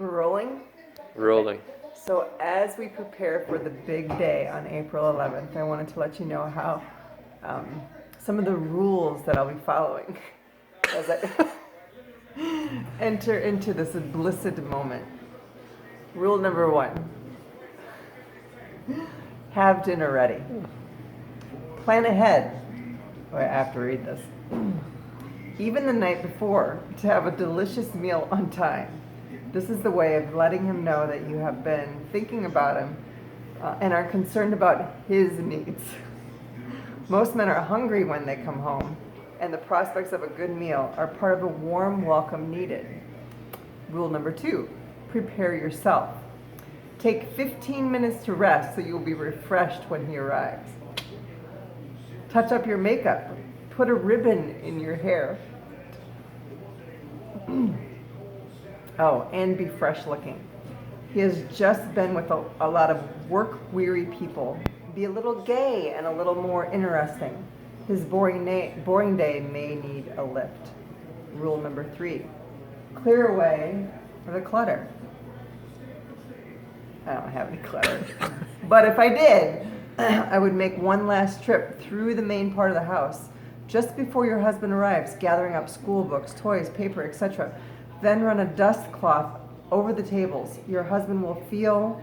We're rolling? Rolling. So as we prepare for the big day on April 11th, I wanted to let you know how some of the rules that I'll be following as I enter into this blissed moment. Rule number 1, have dinner ready. Plan ahead. I have to read this. Even the night before, to have a delicious meal on time. This is the way of letting him know that you have been thinking about him and are concerned about his needs. Most men are hungry when they come home, and the prospects of a good meal are part of a warm welcome needed. Rule number 2, prepare yourself. Take 15 minutes to rest so you'll be refreshed when he arrives. Touch up your makeup. Put a ribbon in your hair. Oh, and be fresh looking. He has just been with a lot of work-weary people. Be a little gay and a little more interesting. His boring day may need a lift. Rule number 3, clear away the clutter. I don't have any clutter. But if I did, I would make one last trip through the main part of the house just before your husband arrives, gathering up school books, toys, paper, etc. Then run a dust cloth over the tables. Your husband will feel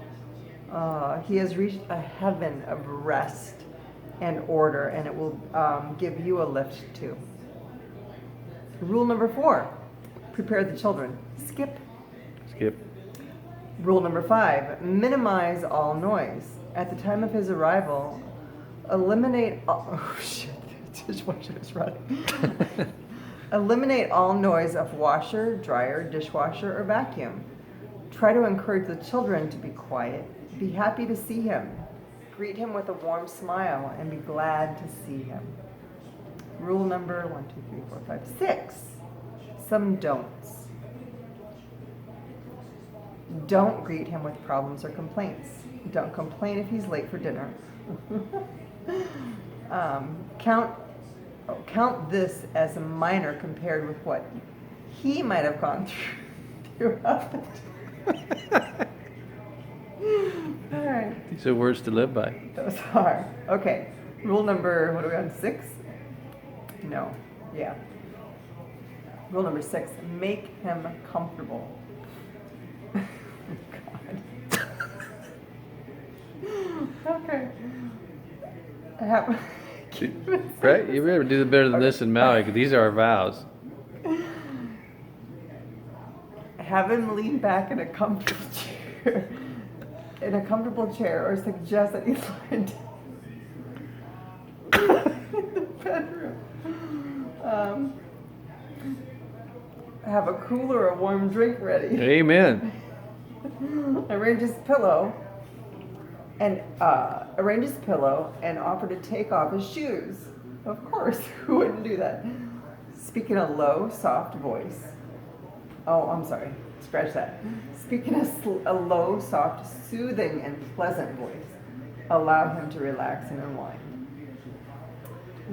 he has reached a heaven of rest and order, and it will give you a lift too. Rule number 4, prepare the children. Skip. Rule number 5, minimize all noise. At the time of his arrival, eliminate all, oh shit, the dishwasher is running. Eliminate all noise of washer, dryer, dishwasher, or vacuum. Try to encourage the children to be quiet. Be happy to see him. Greet him with a warm smile and be glad to see him. Rule number 1, 2, 3, 4, 5, 6. Some don'ts. Don't greet him with problems or complaints. Don't complain if he's late for dinner. Count this as a minor compared with what he might have gone through throughout the day. All right. These are words to live by. Those are. Okay. Rule number, what are we on, 6? No. Yeah. Rule number 6, make him comfortable. Okay. Right? You better do better than this in Maui, 'cause these are our vows. Have him lean back in a comfortable chair, or suggest that he lie down in the bedroom. Have a cooler or warm drink ready. Amen. Arrange his pillow and offer to take off his shoes. Of course, who wouldn't do that? Speak in a low, soft voice. Oh, I'm sorry. Scratch that. Speak in a low, soft, soothing, and pleasant voice. Allow him to relax and unwind.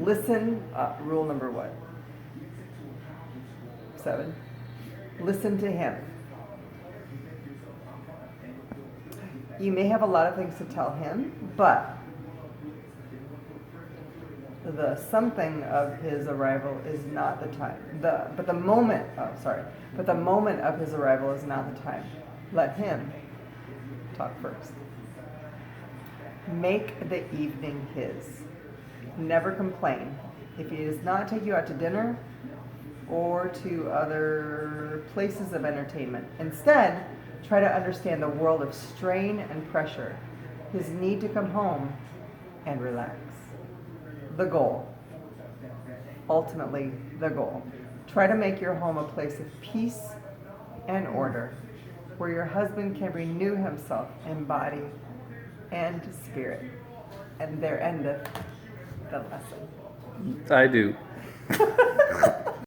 Listen. Rule number what? 7. Listen to him. You may have a lot of things to tell him, but the something of his arrival is not the time. But the moment of his arrival is not the time. Let him talk first. Make the evening his. Never complain. If he does not take you out to dinner or to other places of entertainment, instead, try to understand the world of strain and pressure, his need to come home and relax. The goal. Ultimately, the goal. Try to make your home a place of peace and order, where your husband can renew himself in body and spirit. And there endeth the lesson. I do.